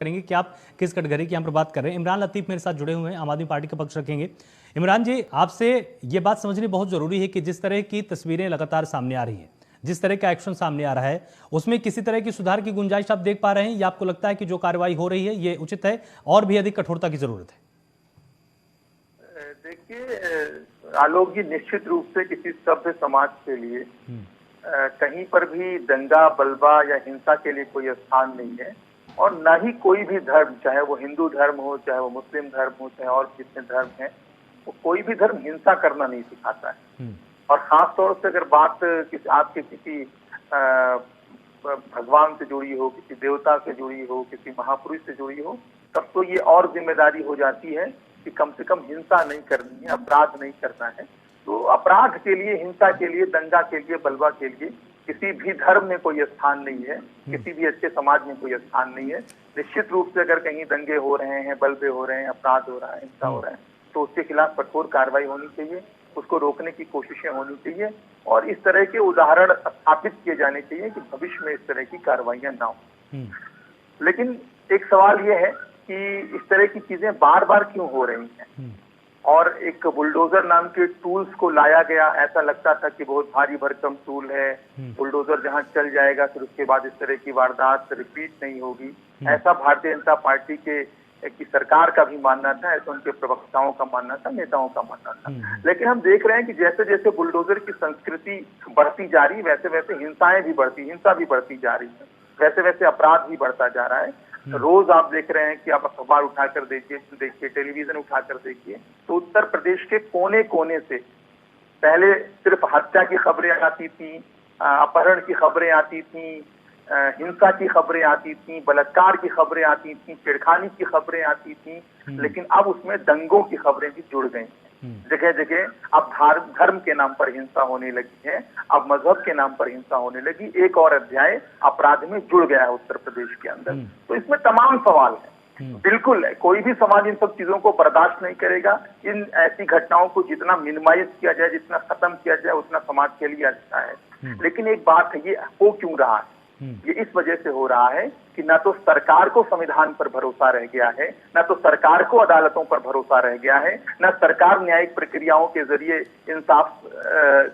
करेंगे कि आप किस कटघरे की यहाँ पर बात कर रहे हैं। इमरान लतीफ मेरे साथ जुड़े हुए हैं, आम आदमी पार्टी का पक्ष रखेंगे। इमरान जी, आपसे ये बात समझनी बहुत जरूरी है कि जिस तरह की तस्वीरें लगातार सामने आ रही हैं, जिस तरह का एक्शन सामने आ रहा है, उसमें किसी तरह की सुधार की गुंजाइश आप देख पा रहे हैं, या आपको लगता है कि जो कार्रवाई हो रही है ये उचित है और भी अधिक कठोरता की जरूरत है? देखिए आलोक जी, निश्चित रूप से किसी सभ्य समाज के लिए कहीं पर भी दंगा बलवा या हिंसा के लिए कोई स्थान नहीं है। और न ही कोई भी धर्म, चाहे वो हिंदू धर्म हो, चाहे वो मुस्लिम धर्म हो, चाहे और कितने धर्म है, वो कोई भी धर्म हिंसा करना नहीं सिखाता है। और खास तौर से अगर बात आपके किसी भगवान से जुड़ी हो, किसी देवता से जुड़ी हो, किसी महापुरुष से जुड़ी हो, तब तो ये और जिम्मेदारी हो जाती है कि कम से कम हिंसा नहीं करनी है, अपराध नहीं करना है। तो अपराध के लिए, हिंसा के लिए, दंगा के लिए, बलवा के लिए किसी भी धर्म में कोई स्थान नहीं है, किसी भी अच्छे समाज में कोई स्थान नहीं है। निश्चित रूप से अगर कहीं दंगे हो रहे हैं, बलवे हो रहे हैं, अपराध हो रहा है, हिंसा हो रहा है, तो उसके खिलाफ कठोर कार्रवाई होनी चाहिए, उसको रोकने की कोशिशें होनी चाहिए और इस तरह के उदाहरण स्थापित किए जाने चाहिए कि भविष्य में इस तरह की कार्रवाइयां ना हो। लेकिन एक सवाल यह है कि इस तरह की चीजें बार बार क्यों हो रही हैं? और एक बुलडोजर नाम के टूल्स को लाया गया, ऐसा लगता था कि बहुत भारी भरकम टूल है, बुलडोजर जहां चल जाएगा फिर उसके बाद इस तरह की वारदात रिपीट नहीं होगी। ऐसा भारतीय जनता पार्टी की सरकार का भी मानना था, ऐसा उनके प्रवक्ताओं का मानना था, नेताओं का मानना था। लेकिन हम देख रहे हैं कि जैसे जैसे बुलडोजर की संस्कृति बढ़ती जा रही, वैसे वैसे हिंसा भी बढ़ती जा रही है, वैसे वैसे अपराध भी बढ़ता जा रहा है। रोज आप देख रहे हैं कि आप अखबार उठाकर देखिए, टेलीविजन उठाकर देखिए, तो उत्तर प्रदेश के कोने कोने से पहले सिर्फ हत्या की खबरें आती थी, अपहरण की खबरें आती थी, हिंसा की खबरें आती थी, बलात्कार की खबरें आती थी, छेड़खानी की खबरें आती थी, लेकिन अब उसमें दंगों की खबरें भी जुड़ गई। जगह जगह अब धर्म के नाम पर हिंसा होने लगी है, अब मजहब के नाम पर हिंसा होने लगी। एक और अध्याय अपराध में जुड़ गया है उत्तर प्रदेश के अंदर। तो इसमें तमाम सवाल है। बिल्कुल है, कोई भी समाज इन सब चीजों को बर्दाश्त नहीं करेगा। इन ऐसी घटनाओं को जितना मिनिमाइज किया जाए, जितना खत्म किया जाए, उतना समाज के लिए अच्छा है। लेकिन एक बात है, ये हो क्यों रहा है? ये इस वजह से हो रहा है कि ना तो सरकार को संविधान पर भरोसा रह गया है, ना तो सरकार को अदालतों पर भरोसा रह गया है, ना सरकार न्यायिक प्रक्रियाओं के जरिए इंसाफ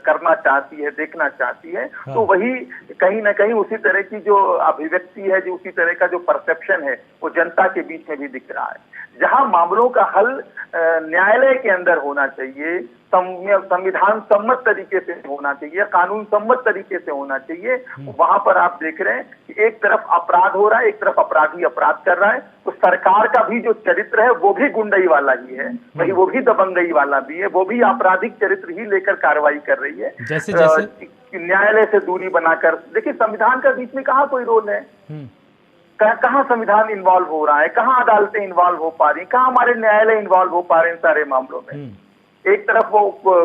करना चाहती है, देखना चाहती है। तो वही कहीं ना कहीं उसी तरह की जो अभिव्यक्ति है, जो उसी तरह का जो परसेप्शन है, वो जनता के बीच में भी दिख रहा है। जहां मामलों का हल न्यायालय के अंदर होना चाहिए, संविधान सम्मत तरीके से होना चाहिए, कानून सम्मत तरीके से होना चाहिए, वहां पर आप देख रहे हैं कि एक तरफ अपराध हो रहा है, एक तरफ अपराधी अपराध कर रहा है। तो सरकार का भी जो चरित्र है वो भी गुंडई वाला ही है, वही वो भी दबंगई वाला भी है, वो भी आपराधिक चरित्र ही लेकर कार्रवाई कर रही है। जैसे जैसे न्यायालय से दूरी बनाकर देखिए, संविधान का बीच में कहाँ कोई रोल है? कहाँ संविधान इन्वॉल्व हो रहा है? कहाँ अदालतें इन्वॉल्व हो पा रही, कहाँ हमारे न्यायालय इन्वॉल्व हो पा रहे हैं सारे मामलों में? एक तरफ वो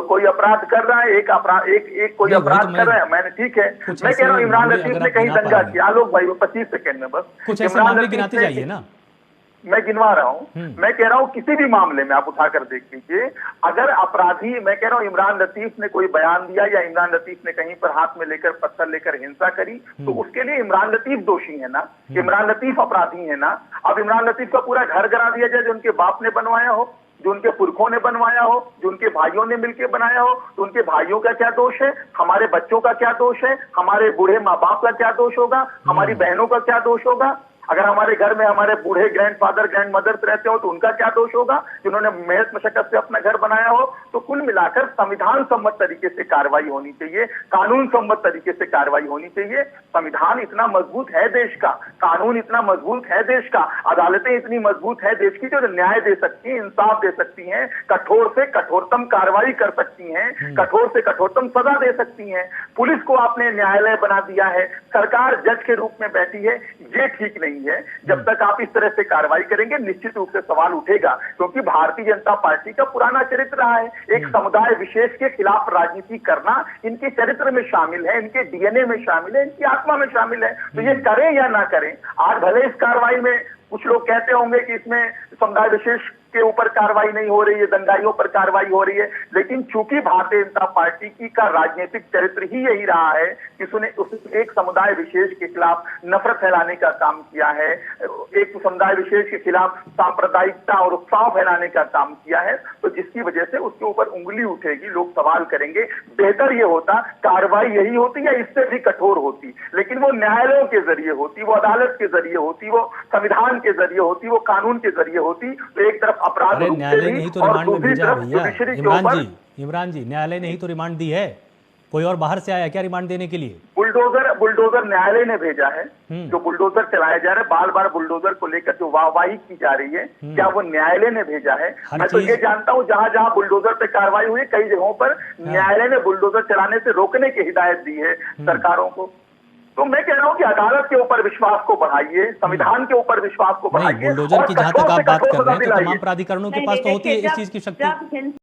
कोई अपराध कर रहा है, एक कोई अपराध कर रहा है। मैंने ठीक है, मैं कह रहा हूँ इमरान लतीफ ने कहीं दंगा किया। आलोक भाई 25 सेकंड में बस कुछ ऐसे मामले गिनाते जाइए ना, मैं गिनवा रहा हूँ। मैं कह रहा हूँ किसी भी मामले में आप उठाकर देख लीजिए, अगर अपराधी, मैं कह रहा हूँ इमरान लतीफ ने कोई बयान दिया या इमरान लतीफ ने कहीं पर हाथ में लेकर पत्थर लेकर हिंसा करी, तो उसके लिए इमरान लतीफ दोषी है ना, इमरान लतीफ अपराधी है ना। अब इमरान लतीफ का पूरा घर गिरा दिया जाए, जो उनके बाप ने बनवाया हो, जो उनके पुरखों ने बनवाया हो, जो उनके भाइयों ने मिलकर बनाया हो, तो उनके भाइयों का क्या दोष है? हमारे बच्चों का क्या दोष है? हमारे बूढ़े माँ बाप का क्या दोष होगा? हमारी बहनों का क्या दोष होगा? अगर हमारे घर में हमारे बूढ़े ग्रैंडफादर ग्रैंडमदर्स रहते हो तो उनका क्या दोष होगा, जिन्होंने मेहनत मशक्कत से अपना घर बनाया हो? तो कुल मिलाकर संविधान सम्मत तरीके से कार्रवाई होनी चाहिए, कानून सम्मत तरीके से कार्रवाई होनी चाहिए। संविधान इतना मजबूत है देश का, कानून इतना मजबूत है देश का, अदालतें इतनी मजबूत है देश की, जो न्याय दे सकती हैं, इंसाफ दे सकती हैं, कठोर से कठोरतम कार्रवाई कर सकती हैं, कठोर से कठोरतम सजा दे सकती हैं। पुलिस को आपने न्यायालय बना दिया है, सरकार जज के रूप में बैठी है, ये ठीक नहीं है। जब तक आप इस तरह से कार्रवाई करेंगे, निश्चित रूप से सवाल उठेगा, क्योंकि भारतीय जनता पार्टी का पुराना चरित्र रहा है एक समुदाय विशेष के खिलाफ राजनीति करना। इनके चरित्र में शामिल है, इनके डीएनए में शामिल है, इनकी आत्मा में शामिल है। तो ये करें या ना करें, आज भले इस कार्रवाई में कुछ लोग कहते होंगे कि इसमें समुदाय विशेष के ऊपर कार्रवाई नहीं हो रही है, दंगाइयों पर कार्रवाई हो रही है, लेकिन चूंकि भारतीय जनता पार्टी की का राजनीतिक चरित्र ही यही रहा है कि उसने एक समुदाय विशेष के खिलाफ नफरत फैलाने का काम किया है, एक समुदाय विशेष के खिलाफ सांप्रदायिकता और उत्साह फैलाने का काम किया है, तो जिसकी वजह से उसके ऊपर उंगली उठेगी, लोग सवाल करेंगे। बेहतर ये होता कार्रवाई यही होती या इससे भी कठोर होती, लेकिन वो न्यायालयों के जरिए होती, वो अदालत के जरिए होती, वो संविधान के जरिए होती, वो कानून के जरिए होती। तो एक तरफ अपराध अरे रूप से न्यायालय भी ने ही तो और रिमांड में दूसरी भेजा तरफ भैया। जुडिशरी के ऊपर इमरान जी न्यायालय ने ही तो रिमांड दी है, कोई और बाहर से आया क्या रिमांड देने के लिए? बुलडोजर न्यायालय ने भेजा है। जो बुलडोजर चलाया जा रहा है, बार बार बुलडोजर को लेकर जो वाहवाही की जा रही है, क्या वो न्यायालय ने भेजा है? मैं तो ये जानता हूँ जहां जहां बुलडोजर पे कार्रवाई हुई, कई जगहों पर न्यायालय ने बुलडोजर चलाने से रोकने की हिदायत दी है सरकारों को। तो मैं कह रहा हूँ कि अदालत के ऊपर विश्वास को बढ़ाइए, संविधान के ऊपर विश्वास को बढ़ाइए। बुलडोजर की जहां तक आप बात कर रहे हैं तो तमाम प्राधिकरणों के पास तो होती है इस चीज की शक्ति।